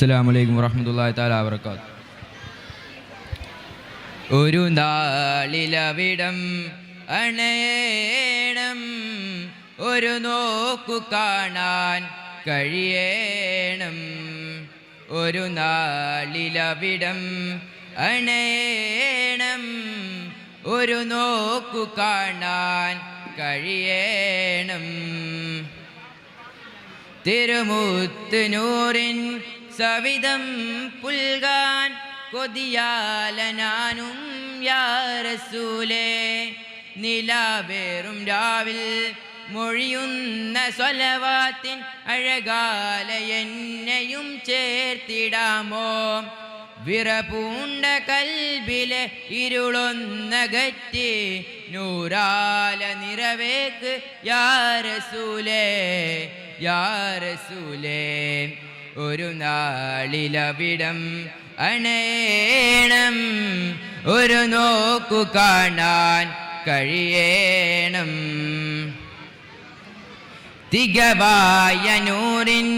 അസ്സലാമു അലൈക്കും വറഹ്മത്തുള്ളാഹി തആല വബറകാതുഹു. ഒരു നാളിലവിടം അണയേണം, ഒരു നോക്കു കാണാൻ കഴിയേണം. ഒരു നാളിലവിടം അണയേണം, ഒരു നോക്കു കാണാൻ കഴിയേണം. തിരുമുത്ത് നൂറിൻ സവിധം പുൽകാൻ കൊതിയാലനാനും യാ റസൂലേ. നിലാവേറും രാവിൽ മൊഴിയുന്ന സ്വലവാത്തിൻ അഴകാല എന്നെയും ചേർത്തിടാമോ. വിറപൂണ്ട കൽബിലെ ഇരുളൊന്നകറ്റി നൂറാല നിറവേക്ക് യാ റസൂലേ, യാ റസൂലേ. ഒരു നാളിലവിടം അണയേണം, ഒരു നോക്കു കാണാൻ കഴിയേണം. തികവായ നൂറിൻ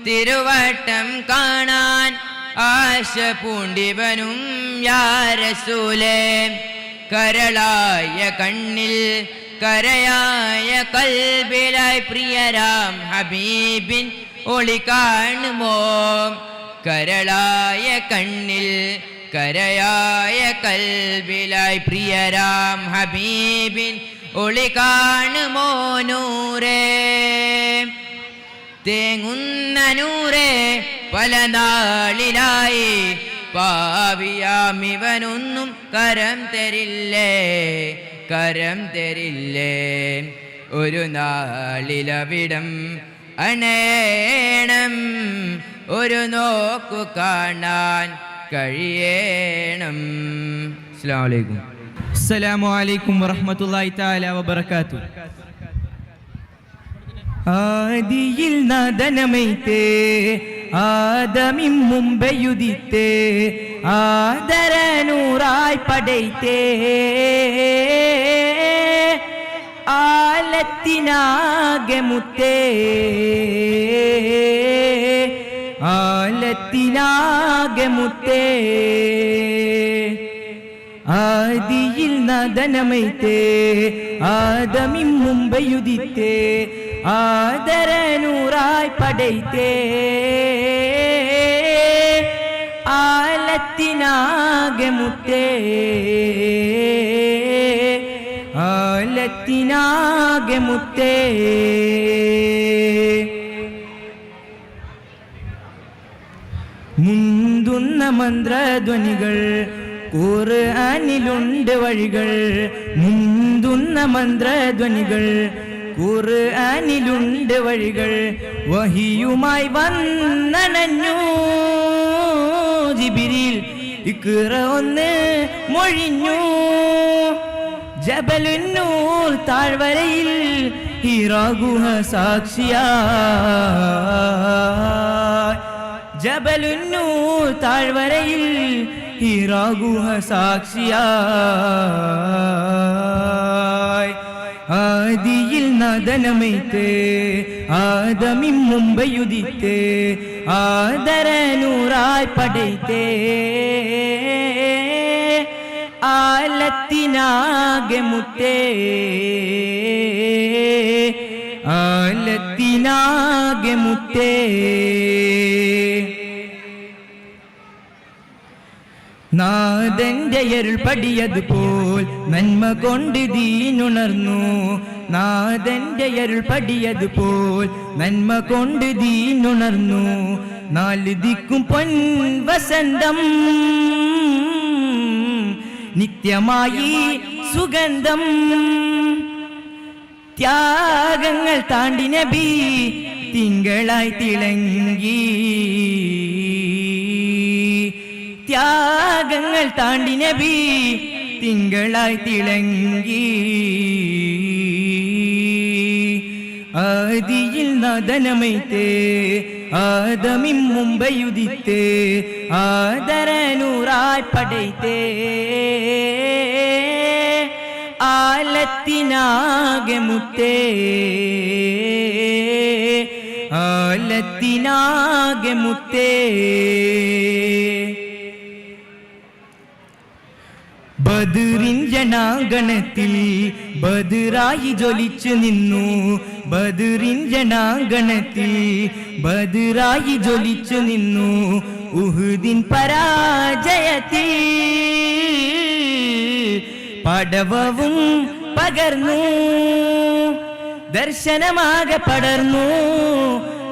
തിരുവട്ടം കാണാൻ ആശ പൂണ്ടിവനും യാ റസൂലേ. കരളായ കണ്ണിൽ കരയായ കൽബിലായി പ്രിയരാം ഹബീബിൻ ഒളി കാണുമോ. കരളായ കണ്ണിൽ കരയായ കൽബിലായി പ്രിയരാം ഹബീബിൻ ഒളി കാണുമോ. നൂറേ തേങ്ങുന്ന നൂറേ, പല നാളിലായി പാവിയാമിവനൊന്നും കരം തരില്ലേ, കരം തരില്ലേ. ഒരു നാളിലവിടം അണേണം, ഒരു നോക്കു കാണാൻ കഴിയേണം. അസ്സലാമു അലൈക്കും. അസ്സലാമു അലൈക്കും വറഹ്മത്തുള്ളാഹി തആല വബറകാതുഹു. ആദിയിൽ നാദനമൈത്തേ ആദമിൻ മുമ്പെയുദിത്തേ ആദരനൂറായി പടൈത്തേ ആലത്തിനാകെ മുത്തേ ആലത്തിനാകെ മുത്തേ. ആദിയിൽ നാദനമൈത്തേ ആദമിൻ മുമ്പെയുദിത്തേ ആദരനൂറായി പടൈത്തേ ആലത്തിനാകെ മുത്തേ ആലത്തിനാകെ മുത്തേ. മുന്തുന്ന മന്ത്രധ്വനികൾ ഖുർആനിലുണ്ട് വഴികൾ. മുന്തുന്ന മന്ത്രധ്വനികൾ ഖുർആനിലുണ്ട് വഴികൾ. വഹിയുമായി വന്നണഞ്ഞു ജിബ്രീൽ ഇഖ്റ ഒന്ന് മൊഴിഞ്ഞു. ജബലുന്നൂർ താഴ്വരയിൽ ഹിറാ ഗുഹ സാക്ഷിയായി. ജബലുന്നൂർ താഴ്വരയിൽ ഹിറാ ഗുഹ സാക്ഷിയായി. ആദിയിൽ നാദനമൈത്തേ ആദമിൻ മുമ്പെയുദിത്തേ ആദരനൂറായി പടൈത്തേ ആലത്തിനാകെ മുത്തേ ആലത്തിനാകെ മുത്തേ. നാദന്റെ അരുൾ പടിയതുപോൽ നന്മ കൊണ്ട് ദീനുണർന്നു. നാദന്റെ അരുൾ പടിയതുപോൽ നന്മ കൊണ്ട് ദീനുണർന്നു. നാല് ദിക്കും പൊൻ വസന്തം നിത്യമായി സുഗന്ധം. ത്യാഗങ്ങൾ താണ്ടി നബി തിങ്കളായി തിളങ്ങി. ത്യാഗങ്ങൾ താണ്ടി നബി തിങ്കളായി തിളങ്ങി. ആദിയിൽ നാദനമൈത്തേ ആദമിൻ മുമ്പെയുദിത്തേ ആദരനൂറായി പടൈത്തേ ആലത്തിനാകെ മുത്തേ ആലത്തിനാകെ കാലത്തിനാകെ മുത്തേ ബദറിൻ ജനാഗണത്തിൽ ബദറായി ജ്വലിച്ചു നിന്നു ബദറിൻ ജനാഗണത്തിൽ ബദറായി ജ്വലിച്ചു നിന്നു ഉഹുദിൻ പരാജയത്തിൽ പടവവും പകർന്നു ദർശനമാകെ പടർന്നു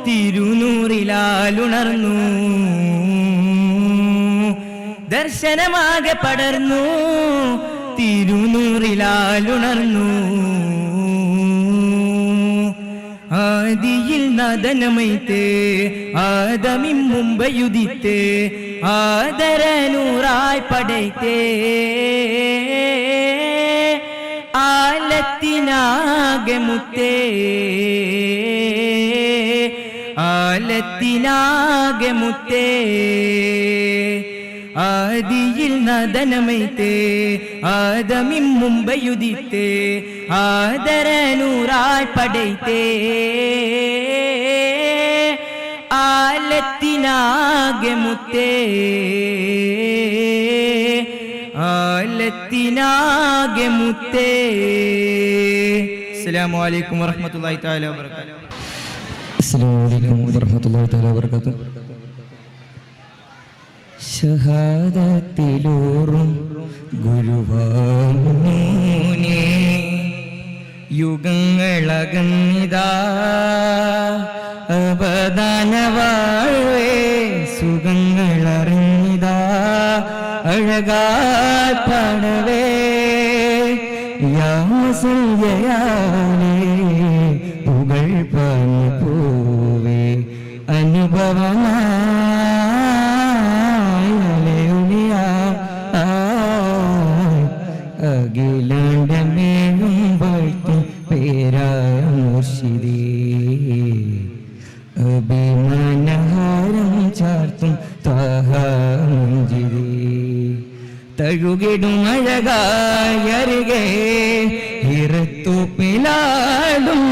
തിരുനൂറിലാലുണർന്നു ദർശനമാകെ പടർന്നു തിരുനൂറിലാലുണർന്നു ആദിയിൽ നദനമൈത്തേ ആദമിൻ മുമ്പയുദിത്തേ ആദരനൂറായി പടൈത്തേ ആലത്തിനാകെ മുത്തേ ആലത്തിനാകെ മുത്തേ ആദിയിൽ നദനമൈത്തേ ആദമിൻ മുമ്പയുദിത്തേ ആദരനൂറായി പടൈത്തേ ആലത്തിനാകെ മുത്തേ ആലത്തിനാകെ മുത്തേ. അസ്സലാമു അലൈക്കും വറഹ്മത്തുള്ളാഹി തആല വബറകാതുഹു. അസ്സലാമു അലൈക്കും വറഹ്മത്തുള്ളാഹി തആല വബറകാതുഹു. ഷഹാദത്തിലൂറും ഗുരുവായൂരേ യുഗങ്ങളകന്നിതാ അവദാനവാഴേ സുഖങ്ങളറിഞ്ഞിതാ അഴകാൽ പാടവേ യാമസഞ്ജയാലേ പുകൾ പറഞ്ഞു പോവേ അനുഭവമാലയുളിയാ അഖിലാണ്ടമേയും വാഴ്ത്തും പേരായ മുർഷിദേ അഭിമാനഹാരം ചാർത്തും താഹാമുഞ്ചിരേ തഴുകിടും അഴകായരികെ ഇറത്തുപ്പിലാടും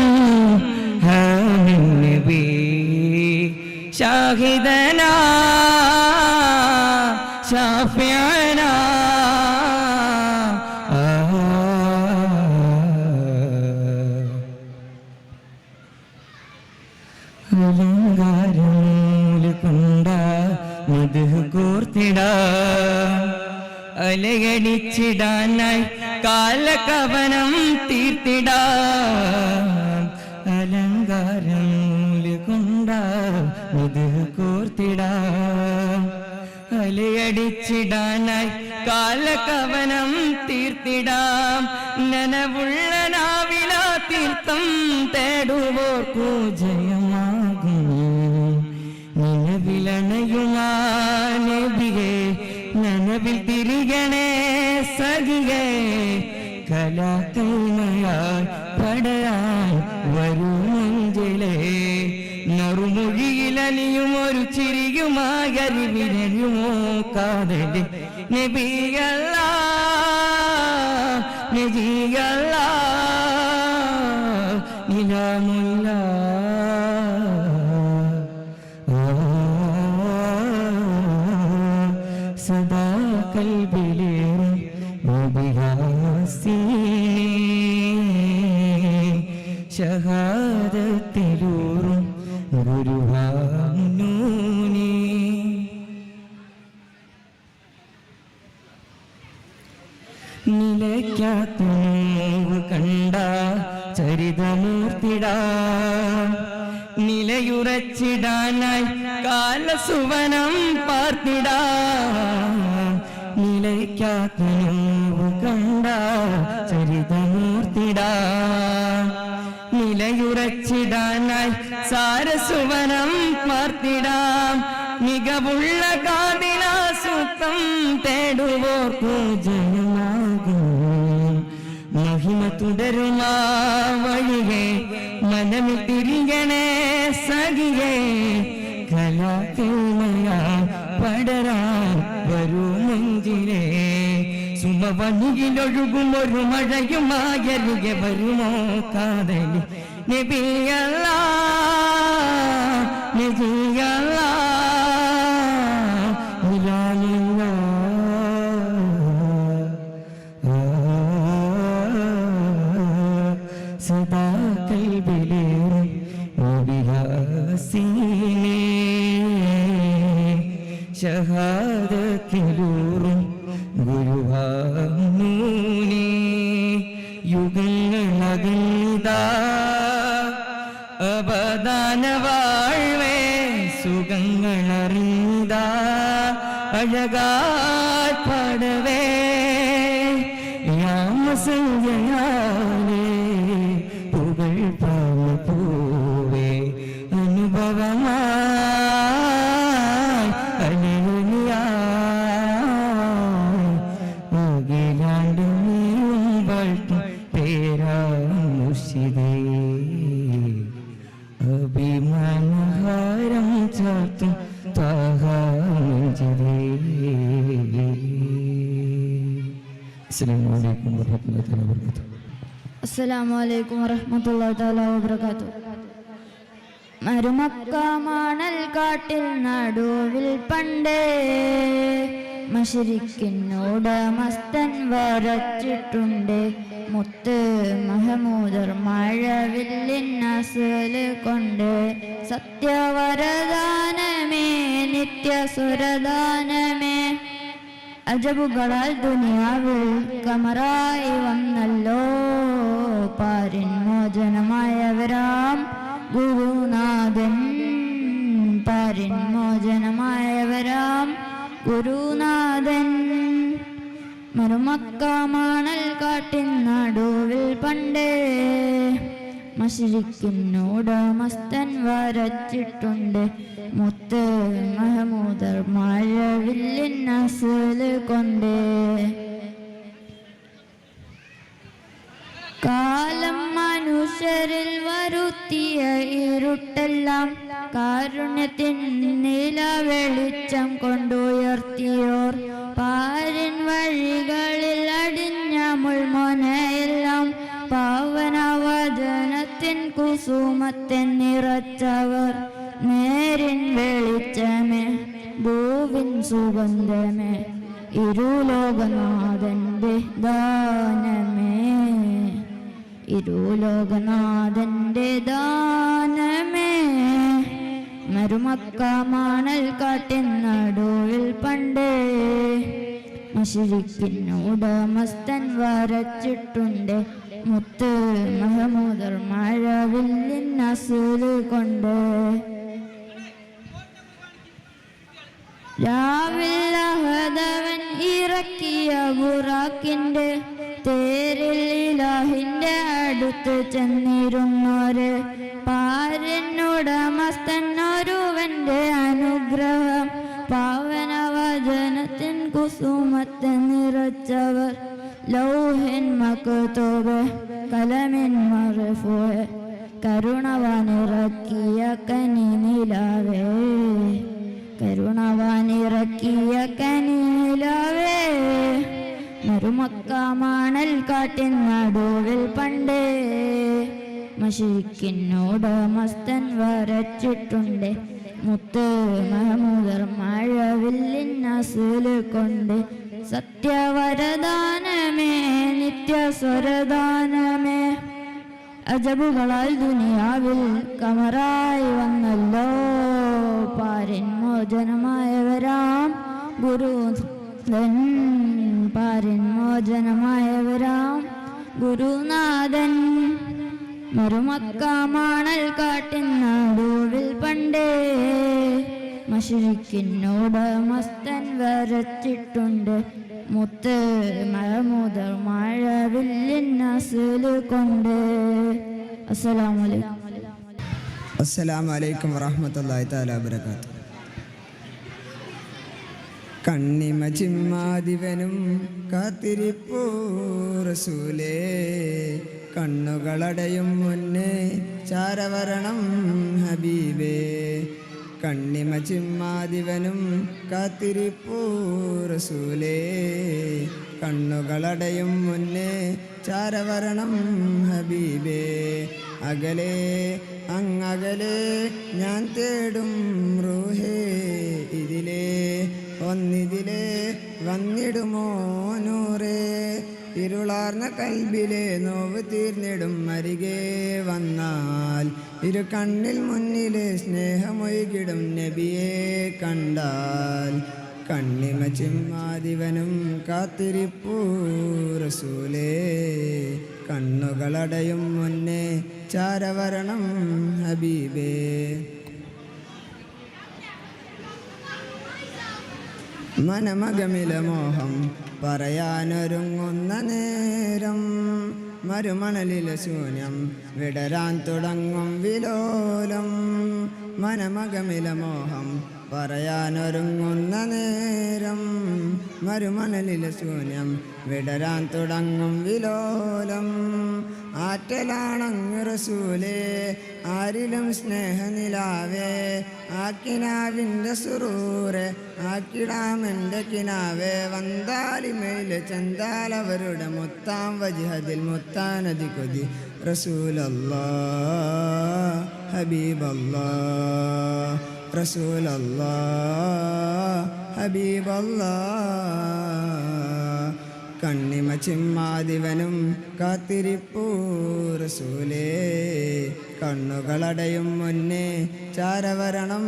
നബി ഷാഹിദനാ ഷാഫിഅനാ അലങ്കാരമൂല് കൊണ്ട മധു കോർത്തിടാ അലയടിച്ചിടാനായി കാലകവനം തീർത്തിടാം അലങ്കാരമൂല് കൊണ്ട മധു കോർത്തിടാം അലയടിച്ചിടാനായി കാലകവനം തീർത്തിടാം നനവുള്ള നാവില തീർത്ഥം തേടുവോർക്കു ജയമാകും നിലവിലണയുമാ നബിയേ നനവിൽ തിരികണേ സഖിയേ കലാകൈമയായി പടയാൻ വരൂ നെഞ്ചിലേ നറുമൊഴിയിലലിയും ഒരു ചിരിയുമാകരിവിരയുമോ കാതലി നബിയല്ലാ നബിയല്ലാ നിലാമുല്ല സദാ കൽബിലേറും ഷഹാദത്തിലൂറും ഗുരുവായൂരേ നിലയ്ക്കാത്ത നോവ് കണ്ട ചരിതമൂർത്തിടാ നിലയുറച്ചിടാനായി കാലസുവനം പാർത്തിടാ നിലയ്ക്കാത്ത നോവ് കണ്ട ചരിതമൂർത്തിടാ നിലയുറച്ചിടാനായി സാരസുവനം പാർത്തിടാം മികവുള്ള കാതിലാസൂക്തം തേടുവോർക്കു ജയമാകും മഹിമ തുടരുമാ വഴിയേ മനമിൽ തിരികണേ സഖിയേ കലാകൈമയാ പടരാൻ വരൂ നെഞ്ചിലേ സുമവനിയിലൊഴുകും ഒരു മഴയുമായരുകെ വരുമോ കാതലി നബിയല്ലാ നബിയല്ലാ ബിലാലില്ലാ സദാ കൽബിലേറെ നബിയാസീനേ ഷഹാദത്തിലൂറും ഗുരുവാമൂനേ യുഗങ്ങളകീതാ അപദാന വാഴ്വേ സുഖങ്ങളറിയതാ അഴകാൽ പാടവേ യാമസഞ്ജയാലേ പുകൾ പാല പൂവേ അനുഭവമായി അനേലിയാണ്ട് നീയും വാഴ്ത്തും പേരാ മുർശിദേ അഭിമാനഹാരം ചാർത്തും താഹാജിരേ. അസ്സലാമു അലൈക്കും വറഹ്മത്തുള്ളാഹി തആല വബറകാതുഹു. അസ്സലാമു അലൈക്കും വറഹ്മത്തുള്ളാഹി തആല വബറകാതുഹു. മരുമക്ക മണൽ കാട്ടിൽ നടുവിൽ പണ്ടേ മശരിക്കിനോട് മസ്തൻ വരച്ചിട്ടുണ്ട് മുത്ത് മഹമൂദർ മഴവില്ലിന്നസല് കൊണ്ട് സത്യവരദാനമേ നിത്യസുരദാനമേ അജബുകളാൽ ദുനിയാവിൽ കമറായി വന്നല്ലോ പാരിൻ മോചനമായവരാം ഗുരുനാഥൻ പാരിൻ മോചനമായവരാം ഗുരുനാഥൻ മരുമക്ക മണൽ കാട്ടിൻ നടുവിൽ പണ്ടേ മശരിക്കിനോട് മസ്തൻ വരച്ചിട്ടുണ്ട് മുത്ത് മഹമൂദർ മഴവില്ലിന്നസല് കൊണ്ട് കാലം മനുഷ്യരിൽ വരുത്തിയ ഇരുട്ടെല്ലാം കാരുണ്യത്തിൻ നില വെളിച്ചം കൊണ്ടുയർത്തിയോർ പാരിൻ വഴികളിൽ അടിഞ്ഞ മുൾമൊനയെല്ലാം പാവനവചനത്തിൻ കുസുമത്തിൻ നിറച്ചവർ നേരിൻ വെളിച്ചമേ ഭൂവിൻ സുഗന്ധമേ ഇരുലോകനാഥന്റെ ദാനമേ ഇരുലോകനാഥന്റെ ദാനമേ മരുമക്ക മണൽ കാട്ടിൻ നടുവിൽ പണ്ടേ മശരിക്കിനോട് മസ്തൻ വരച്ചിട്ടുണ്ട് മുത്ത് മഹമൂദർ മഴവില്ലിന്നസല് കൊണ്ട് രാവിൽ അഹദവൻ ഇറക്കിയ ബുറാക്കിന്റെ തേരിൽ ഇലാഹിന്റെ അടുത്ത് ചെന്നിരുന്നോര് പാരനുടമസ്ഥൻ ഒരുവന്റെ അനുഗ്രഹം പാവനവചനത്തിൻ കുസുമത്തെ നിറച്ചവർ ലൗഹിൻ മക്തൂബ് കലമിൻ മർഫൂഅ് കരുണവാനിറക്കിയ കനി നിലാവേ കരുണവാനിറക്കിയ കനി നിലാവേ മരുമക്ക മണൽ കാട്ടിൻ നടുവിൽ പണ്ടേ മശരിക്കിനോട് മസ്തൻ വരച്ചിട്ടുണ്ട് മുത്ത് മഹമൂദർ മഴവില്ലിന്നസല് കൊണ്ട് സത്യവരദാനമേ നിത്യസ്വരദാനമേ അജബുകളാൽ ദുനിയാവിൽ കമറായി വന്നല്ലോ പാരിൻ മോചനമായവരാം ഗുരുനാഥൻ പാരിൻ മോചനമായവരാം ഗുരുനാഥൻ മരുമക്ക മണൽ കാട്ടിൻ നടുവിൽ പണ്ടേ മശരിക്കിനോട് മസ്തൻ വരച്ചിട്ടുണ്ട് മുത്ത് മഹമൂദർ മഴവില്ലിന്നസല് കൊണ്ട്. അസ്സലാമു അലൈക്കും. അസ്സലാമു അലൈക്കും വറഹ്മത്തുള്ളാഹി തആല വബറകാതുഹു. കണ്ണിമ ചിമ്മാദിവനും കാത്തിരിപ്പൂ റസൂലേ കണ്ണുകളടയും മുന്നേ ചാരവരണം ഹബീബേ കണ്ണിമ ചിമ്മാദിവനും കാത്തിരിപ്പൂ റസൂലേ കണ്ണുകളടയും മുന്നേ ചാരവരണം ഹബീബേ അകലെ അങ്ങകലെ ഞാൻ തേടും റൂഹേ ഇതിലേ ഒന്നിതിലേ വന്നിടുമോ നൂറേ ഇരുളാർന്ന കൽബിലെ നോവ് തീർന്നിടും അരികെ വന്നാൽ ഇരു കണ്ണിൽ മുന്നിലെ സ്നേഹമൊഴുകിടും നബിയെ കണ്ടാൽ കണ്ണിമ ചിമ്മാതിവനും കാത്തിരിപ്പൂ റസൂലേ കണ്ണുകളടയും മുന്നേ ചാരവരണം ഹബീബേ മനമകമില മോഹം പറയാനൊരുങ്ങുന്ന നേരം മരുമണലിലെ ശൂന്യം വിടരാൻ തുടങ്ങും വിലോലം മനമകമില മോഹം പറയാനൊരുങ്ങുന്ന നേരം മരുമണലിലെ ശൂന്യം വിടരാൻ തുടങ്ങും വിലോലം ആറ്റലാണങ്ങ് റസൂലേ ആരിലും സ്നേഹനിലാവേ ആക്കിനാവിൻ്റെ സുറൂറെ ആക്കിടാമെൻ്റെ കിനാവേ വന്താലിമയിലെ ചന്താലവരുടെ മുത്താം വജിഹദിൽ മുത്താനതി കൊതി റസൂലല്ലാ ഹബീബല്ലാ റസൂലല്ലാ ഹബീബല്ലാ കണ്ണിമ ചിമ്മാതിവനും കാത്തിരിപ്പൂ റസൂലേ കണ്ണുകളടയും മുന്നേ ചാരവരണം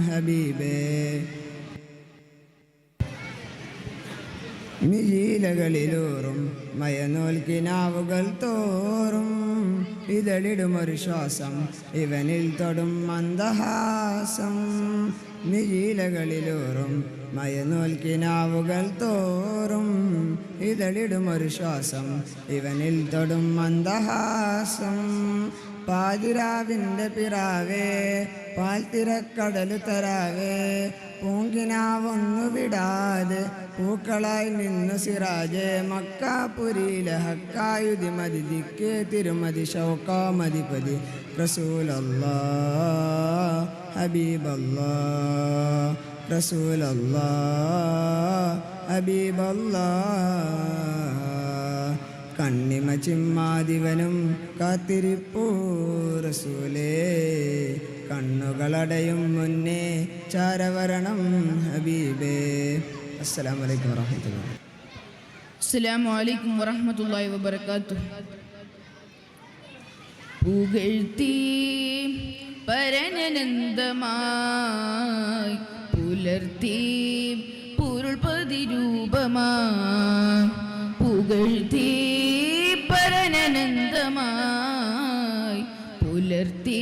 ഹബീബേ മിഴീലകളിലൂറും മയനോൽക്കിനാവുകൾ തോറും ഇതളിടുമൊരു ശ്വാസം ഇവനിൽ തൊടും മന്ദഹാസം മിഴീലകളിലൂറും മയനോൽക്കിനാവുകൾ തോറും ഇതളിടുമൊരു ശ്വാസം ഇവനിൽ തൊടും മന്ദഹാസം പാതിരാവിൻ്റെ പിറാവേ പാൽത്തിരക്കടല് തരാവേ പൂങ്കിനാവൊന്നു വിടാതെ പൂക്കളായി നിന്നു സിറാജെ മക്കാപുരിയിലെ ഹക്കായുധി മതി ദിക്കേ തിരുമതി ഷൗക്കാമതിപതി റസൂലല്ലാ ഹബീബല്ലാ റസൂലല്ലാ ഹബീബല്ലാ കണ്ണിമ ചിമ്മാതിവനും കാത്തിരിപ്പൂ റസൂലേ കണ്ണുകളടയും മുന്നേ ചാരവരണം ഹബീബേ അസ്സലാമു അലൈക്കും വറഹ്മത്തുള്ളാഹി അസ്സലാമു അലൈക്കും വറഹ്മത്തുള്ളാഹി വബറകാതുഹു പുകഴ്ത്തി പരനനന്ദമായി പുലർത്തി പൊരുൾ പതിരൂപമായി പുകഴ്ത്തി പരനനന്ദമായി പുലർത്തി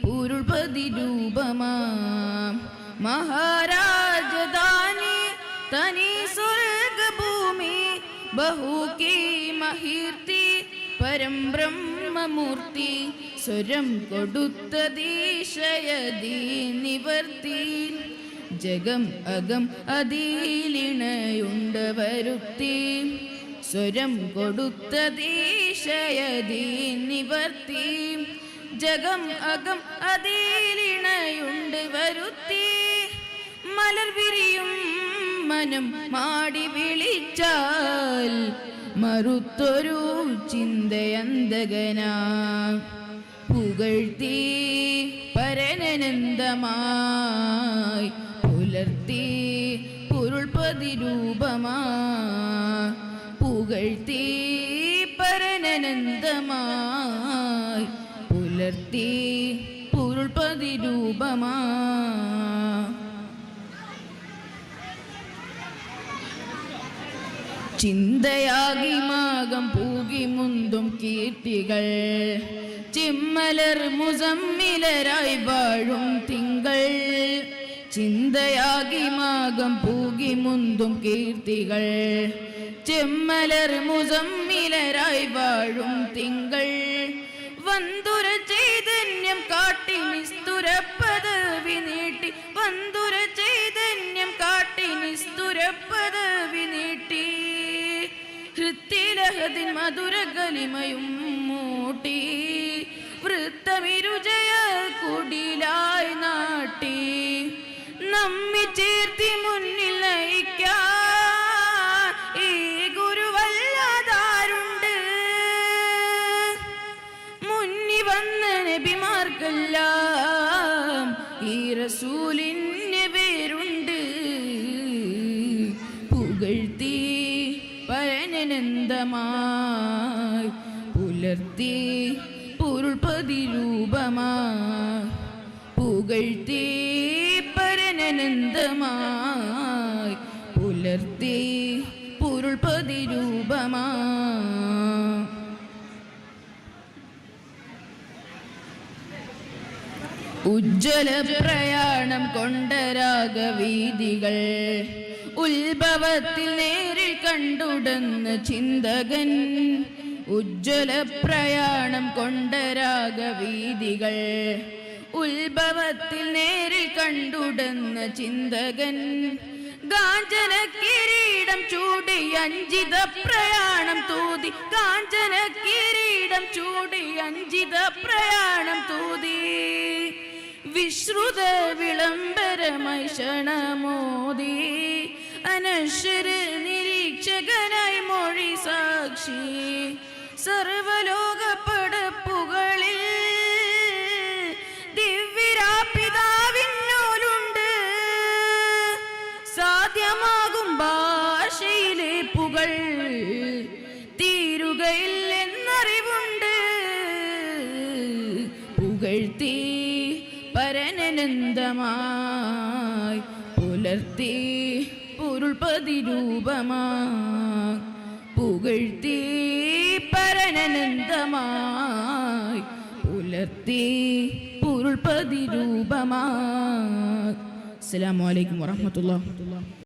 പൊരുൾ പതിരൂപമായി മഹാരാജധാനി തനി സ്വർഗഭൂമി ബഹുകി മഹീർത്തി പരം ബ്രഹ്മമൂർത്തി സ്വരം കൊടുത്തതീശയതീ നിവർത്തി ജഗം അകം അതിലിണയുണ്ട് വരുത്തി സ്വരം കൊടുത്തതീശയതീ നിവർത്തി ജഗം അകം അതിലിണയുണ്ട് വരുത്തി മലർ വിരിയും മനം മാടി വിളിച്ചാൽ മറുത്തൊരു ചിന്തയന്തകനാ പുകഴ്ത്തി പരനനന്ദമായി പുലർത്തി പൊരുൾ പതിരൂപമായി പുകഴ്ത്തി പരനനന്ദമായി പുലർത്തി പൊരുൾ പതിരൂപമായി ചിന്തയാകി മാകം പൂകി മുന്തും കീർത്തികൾ ചിമ്മലർ മുസമ്മിലരായി വാഴും തിങ്കൾ ചിന്തയാകി മാകം പൂകി മുന്തും കീർത്തികൾ ചെമ്മലർ മുസമ്മിലരായി വാഴും തിങ്കൾ വന്തുര ചൈതന്യം കാട്ടി നിസ്തുര പദവി നീട്ടി വന്തുര ചൈതന്യം കാട്ടി നിസ്തുര പദവി നീട്ടി ഹൃത്തിലഹതിൻ മധുര ഗലിമയും മൂട്ടി വൃത്തമിരുജയ കുടിലായി നാട്ടി നമ്മി ചേർത്തി മുന്നിൽ നയിക്കാൻ ഈ ഗുരുവല്ലാതാരുണ്ട് മുന്നി പരനനന്തമായി പുലർത്തി പൊരുൾപതി രൂപമായി പുകഴ്ത്തി പരനനന്തമായി പുലർത്തി പൊരുൾപതി രൂപമായി ഉജ്ജ്വല പ്രയാണം കൊണ്ട രാഗവീതികൾ ഉത്ഭവത്തിൽ നേരിൽ കണ്ടുടന്ന ചിന്തകൻ ഉജ്ജ്വല പ്രയാണം കൊണ്ട രാഗവീതികൾ ഉത്ഭവത്തിൽ നേരിൽ കണ്ടുടന്ന ചിന്തകൻ കാഞ്ചന കിരീടം ചൂടി അഞ്ചിത പ്രയാണം തൂതി കാഞ്ചന കിരീടം ചൂടി അഞ്ചിത പ്രയാണം തൂതി വിശ്രുത വിളംബരമായി ക്ഷണമോദി അനശ്വര നിരീക്ഷകനായി മൊഴി സാക്ഷി സർവലോക പടപ്പുകളിൽ ദിവ്യരാപിതാവിന്നോലുണ്ട് സാധ്യമാകും ഭാഷയിലെ പുകൾ തീരുകയില്ലെന്നറിവുണ്ട് പുകഴ്ത്തി പരനനന്തമായി പുലർത്തി പൊരുൾപതി രൂപമായി പുകഴ്ത്തി പരനനന്തമായി പുലർത്തി പൊരുൾപതി രൂപമായി. അസ്സലാമു അലൈക്കും വറഹ്മത്തുള്ളാഹി.